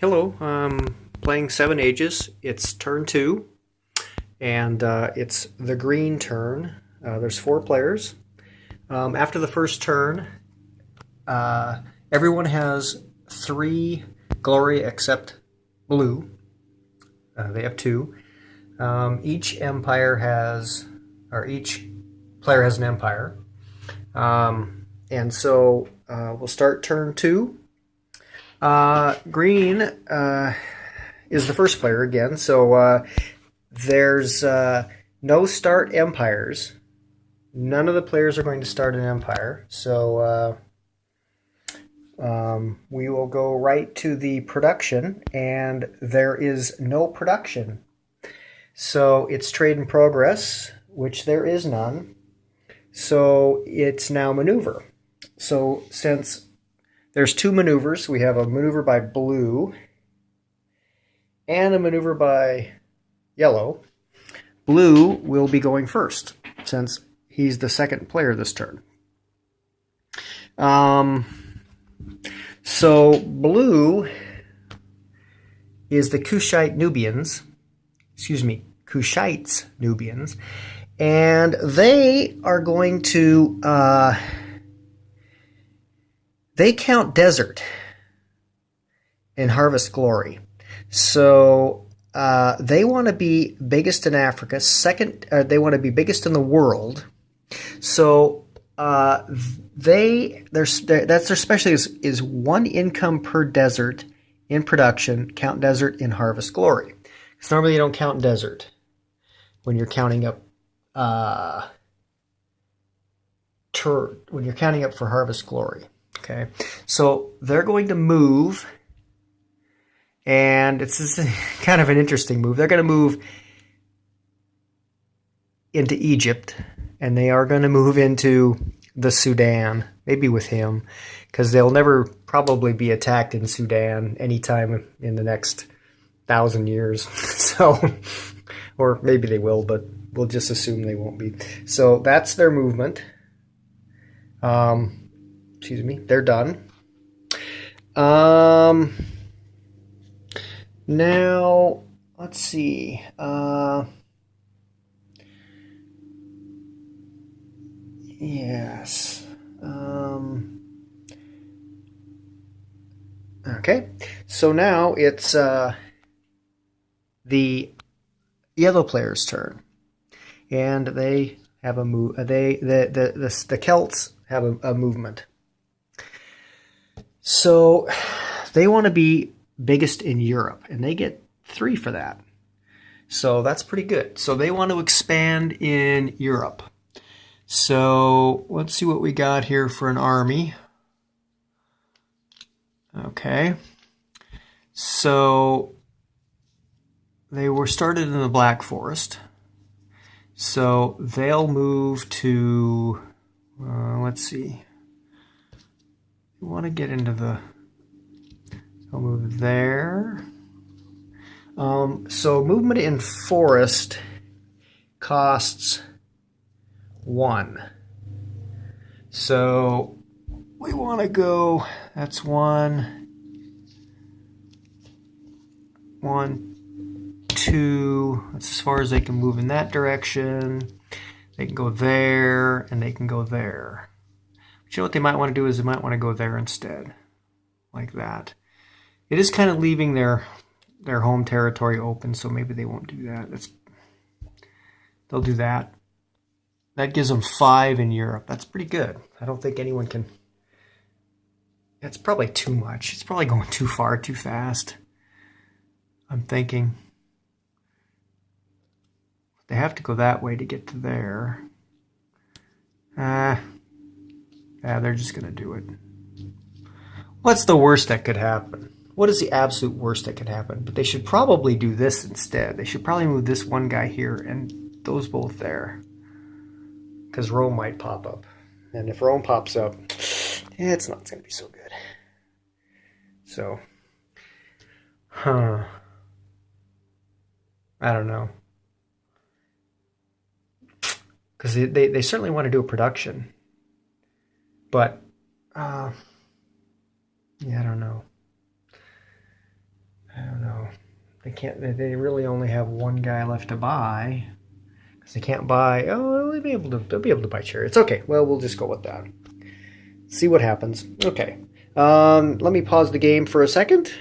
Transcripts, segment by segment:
Hello, playing Seven Ages. It's turn two, and it's the green turn. There's four players. After the first turn, everyone has three glory except blue. They have two. Each empire has, or each player has an empire. And so we'll start turn two. Green is the first player again, so there's no start empires. None of the players are going to start an empire, so we will go right to the production, and there is no production. So it's trade in progress, which there is none. So it's now maneuver. So since there's two maneuvers, we have a maneuver by blue and a maneuver by yellow. Blue will be going first, since he's the second player this turn. So blue is the Kushite Nubians, Kushites Nubians, and they are going to they count desert in Harvest Glory. So they want to be biggest in Africa. Second, they want to be biggest in the world. So that's their specialty is one income per desert in production. Count desert in Harvest Glory. Because normally you don't count desert when you're counting up for Harvest Glory. Okay, so they're going to move, and it's kind of an interesting move. They're going to move into Egypt, and they are going to move into the Sudan, maybe with him, because they'll never probably be attacked in Sudan anytime in the next 1,000 years. So, or maybe they will, but we'll just assume they won't be. So that's their movement. Excuse me, they're done. Now, let's see. Yes. Okay, so now it's the yellow player's turn, and they have a move. The Celts have a movement. So they want to be biggest in Europe, and they get 3 for that. So that's pretty good. So they want to expand in Europe. So let's see what we got here for an army. Okay. So they were started in the Black Forest. So they'll move to, let's see. We want to get into I'll move there. So movement in forest costs 1. So we want to go, that's 1, 2, that's as far as they can move in that direction. They can go there, and they can go there. But you know what they might want to do is they might want to go there instead, like that. It is kind of leaving their home territory open, so maybe they won't do that. They'll do that. That gives them 5 in Europe. That's pretty good. I don't think anyone can. That's probably too much. It's probably going too far, too fast. I'm thinking they have to go that way to get to there. Yeah, they're just going to do it. What's the worst that could happen? What is the absolute worst that could happen? But they should probably do this instead. They should probably move this one guy here and those both there. Because Rome might pop up. And if Rome pops up, it's not going to be so good. So, I don't know. Because they certainly want to do a production. But, yeah, I don't know. They can't. They really only have one guy left to buy. Because they can't buy. Oh, they'll be able to. They'll be able to buy chariots. Okay. Well, we'll just go with that. See what happens. Okay. Let me pause the game for a second.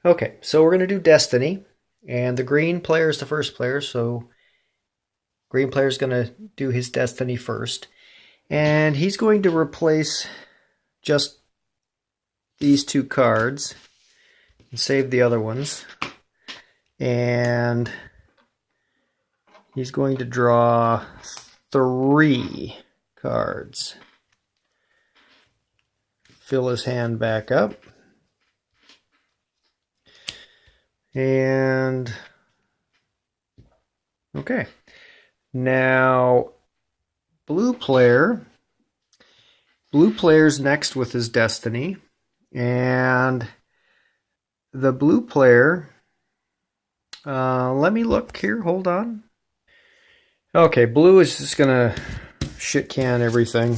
Okay, so we're going to do Destiny, and the green player is the first player, so green player is going to do his Destiny first, and he's going to replace just these 2 cards and save the other ones, and he's going to draw 3 cards. Fill his hand back up. And okay, now blue player's next with his Destiny, and the blue player, let me look here, hold on. Okay, blue is just gonna shit can everything.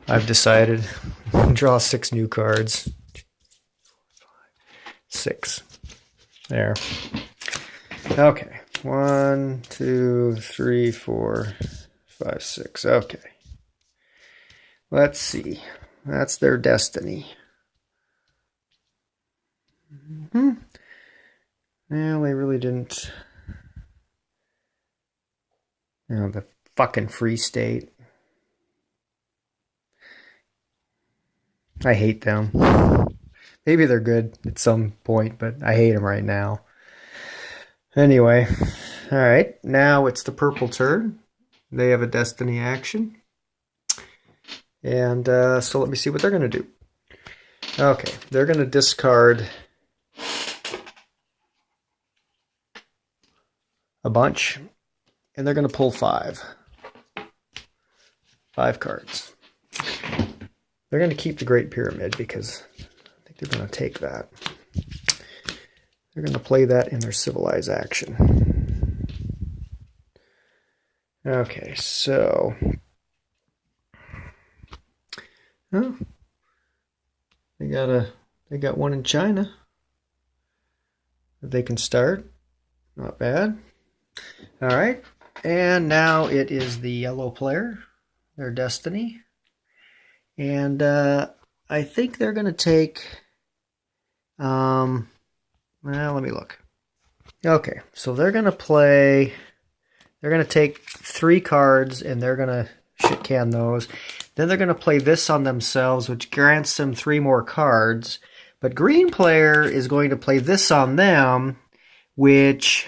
I've decided. Draw 6 new cards. 6. There. Okay. 1, 2, 3, 4, 5, 6. Okay. Let's see. That's their Destiny. Well, they really didn't. The fucking Free State. I hate them. Maybe they're good at some point, but I hate them right now. Anyway, all right. Now it's the purple turn. They have a Destiny action. And so let me see what they're going to do. Okay, they're going to discard a bunch, and they're going to pull 5. 5 cards. They're going to keep the Great Pyramid because I think they're going to take that. They're going to play that in their Civilize action. Okay, so... Oh, they got one in China that they can start. Not bad. All right, and now it is the yellow player, their Destiny. And I think they're going to take, well, let me look. Okay, so they're going to take 3 cards and they're going to shit can those. Then they're going to play this on themselves, which grants them 3 more cards. But green player is going to play this on them, which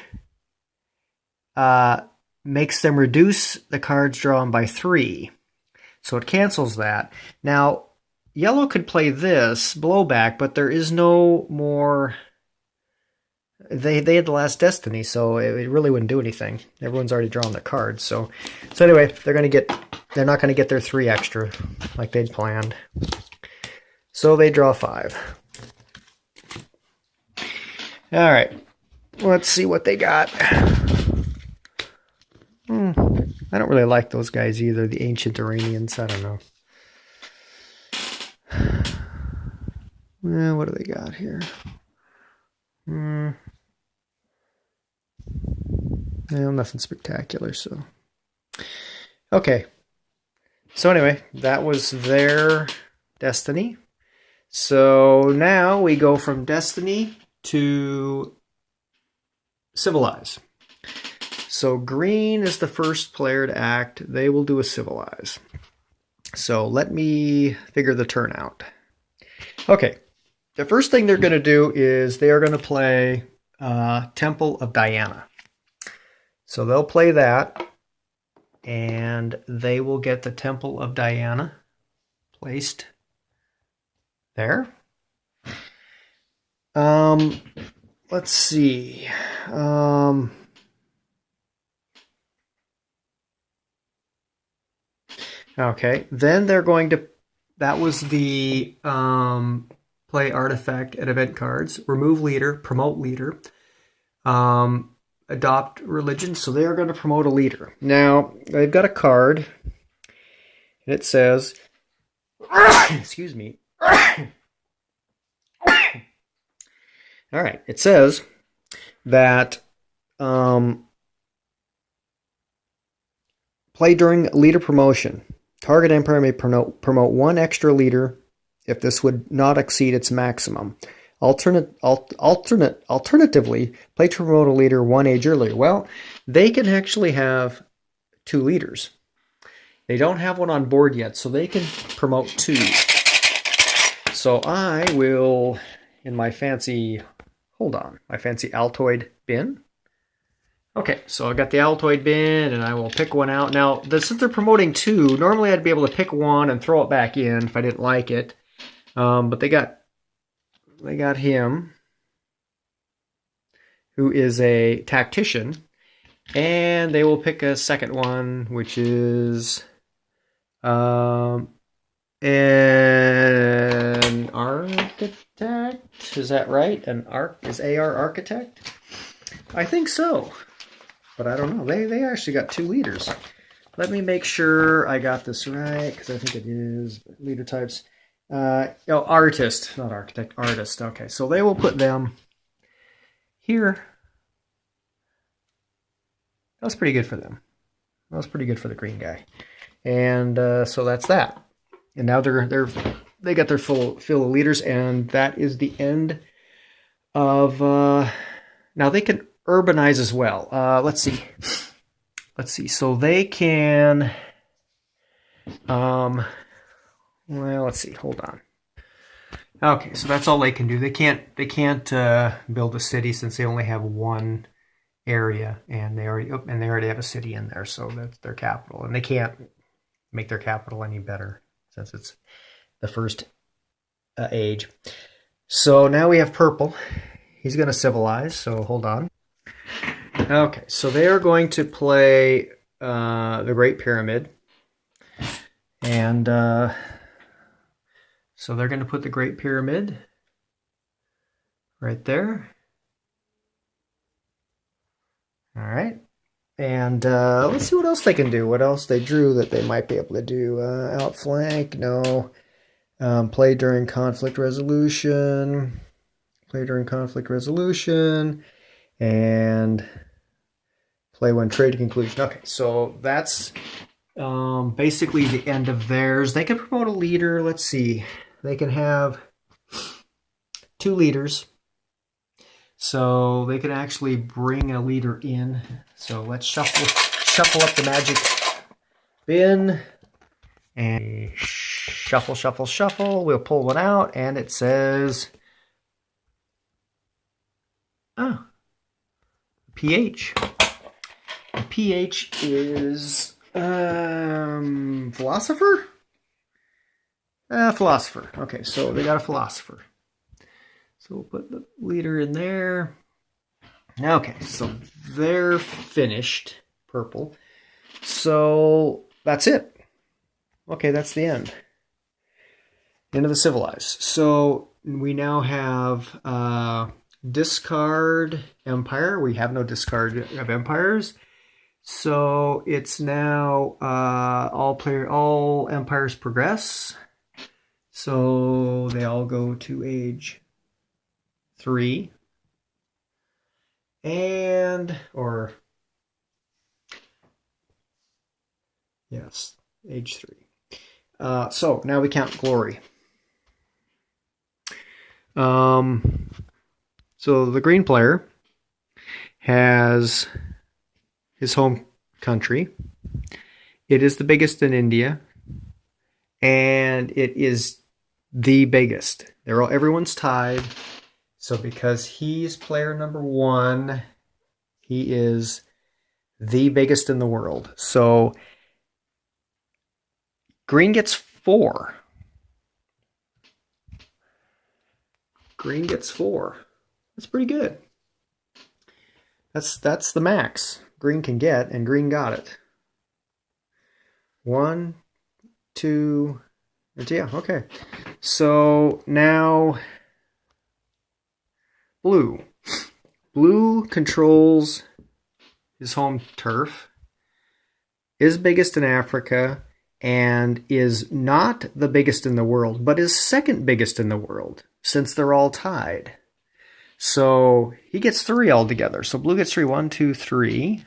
makes them reduce the cards drawn by 3. So it cancels that. Now, yellow could play this, blowback, but there is no more... They had the last Destiny, so it really wouldn't do anything. Everyone's already drawn their cards. So anyway, they're not going to get their 3 extra like they'd planned. So they draw 5. All right, let's see what they got. I don't really like those guys either, the Ancient Iranians. I don't know. Well, what do they got here? Well, nothing spectacular, so. Okay. So anyway, that was their Destiny. So now we go from Destiny to Civilize. So green is the first player to act. They will do a Civilize. So let me figure the turn out. Okay. The first thing they're going to do is they are going to play Temple of Diana. So they'll play that, and they will get the Temple of Diana placed there. Let's see. Okay, then they're going to, that was the play artifact at event cards, remove leader, promote leader, adopt religion. So they are going to promote a leader. Now, they've got a card, and it says, excuse me, All right. It says that play during leader promotion. Target empire may promote one extra leader if this would not exceed its maximum. Alternatively, play to promote a leader one age earlier. Well, they can actually have 2 leaders. They don't have one on board yet, so they can promote 2. So I will, in my fancy, my fancy Altoid bin. Okay, so I got the Altoid bin, and I will pick one out. Now, since they're promoting 2, normally I'd be able to pick one and throw it back in if I didn't like it. But they got him, who is a tactician, and they will pick a second one, which is an architect. Is that right? Is AR architect? I think so, but I don't know. They actually got 2 leaders. Let me make sure I got this right, because I think it is leader types. Artist, not architect, artist. Okay, so they will put them here. That was pretty good for them. That was pretty good for the green guy. And so that's that. And now they got their full fill of leaders, and that is the end of. Now they can urbanize as well. Let's see. So they can. Well, let's see. Hold on. Okay, so that's all they can do. They can't build a city since they only have one area, and they already have a city in there, so that's their capital, and they can't make their capital any better since it's the first age. So now we have purple. He's going to civilize. So hold on. Okay, so they are going to play the Great Pyramid, and so they're going to put the Great Pyramid right there. All right. And let's see what else they can do. What else they drew that they might be able to do. Outflank, no. Play during conflict resolution. Play during conflict resolution. And play when trade conclusion. Okay, so that's basically the end of theirs. They can promote a leader. Let's see. They can have 2 leaders. So they can actually bring a leader in. So let's shuffle up the magic bin. And shuffle, shuffle, shuffle. We'll pull one out, and it says, PH. And PH is philosopher? Philosopher. Okay, so they got a philosopher. So we'll put the leader in there. Okay, so they're finished. Purple. So that's it. Okay, that's the end. End of the civilized. So we now have discard empire. We have no discard of empires. So it's now all empires progress. So they all go to age 3. Age 3. So now we count glory. So the green player has his home country. It is the biggest in India, and it is the biggest. Everyone's tied. So because he's player number 1, he is the biggest in the world. So green gets 4. Green gets 4. That's pretty good. That's the max green can get, and green got it. 1, 2, yeah, okay. So now blue. Blue controls his home turf, is biggest in Africa, and is not the biggest in the world, but is second biggest in the world, since they're all tied. So he gets 3 altogether. So blue gets 3. 1, 2, 3.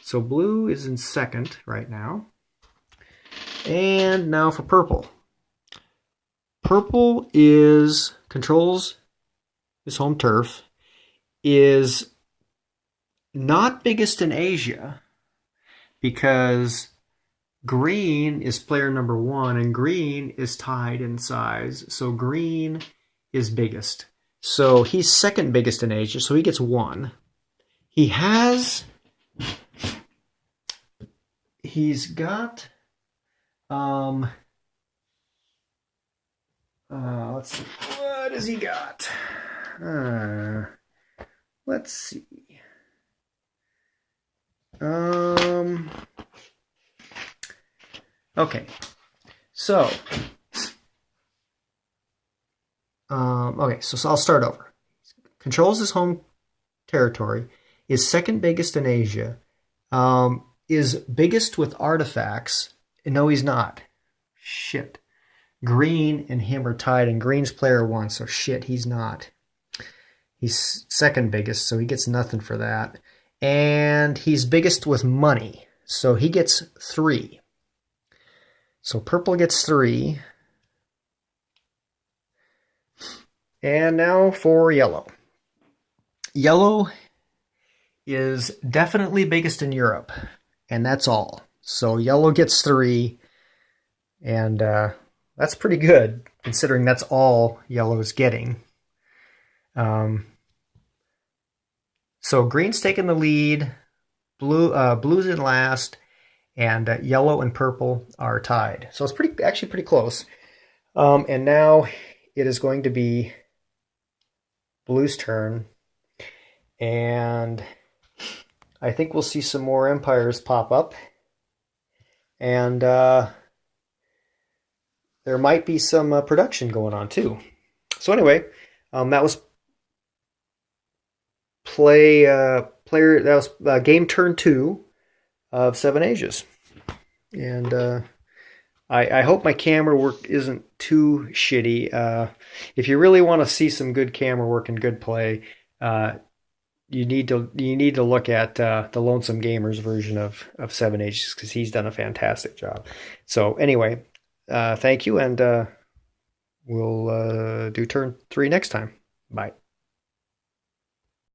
So blue is in second right now. And now for purple. Purple controls his home turf, is not biggest in Asia because green is player number 1 and green is tied in size. So green is biggest. So he's second biggest in Asia, so he gets 1. He's got let's see, what has he got? Let's see. Okay, so so I'll start over. Controls his home territory, is second biggest in Asia, is biggest with artifacts. No, he's not. Shit. Green and him are tied, and green's player 1, so shit, he's not. He's second biggest, so he gets nothing for that. And he's biggest with money, so he gets 3. So purple gets 3. And now for yellow. Yellow is definitely biggest in Europe, and that's all. So yellow gets 3, and that's pretty good, considering that's all yellow is getting. So green's taking the lead, blue's in last, and yellow and purple are tied. So it's actually pretty close. And now it is going to be blue's turn, and I think we'll see some more empires pop up, and there might be some production going on too. So anyway, that was game turn 2 of 7 Asias, and I hope my camera work isn't too shitty. If you really want to see some good camera work and good play, you need to look at the Lonesome Gamer's version of 7 Asias, because he's done a fantastic job. So anyway, thank you, and we'll do turn 3 next time. Bye.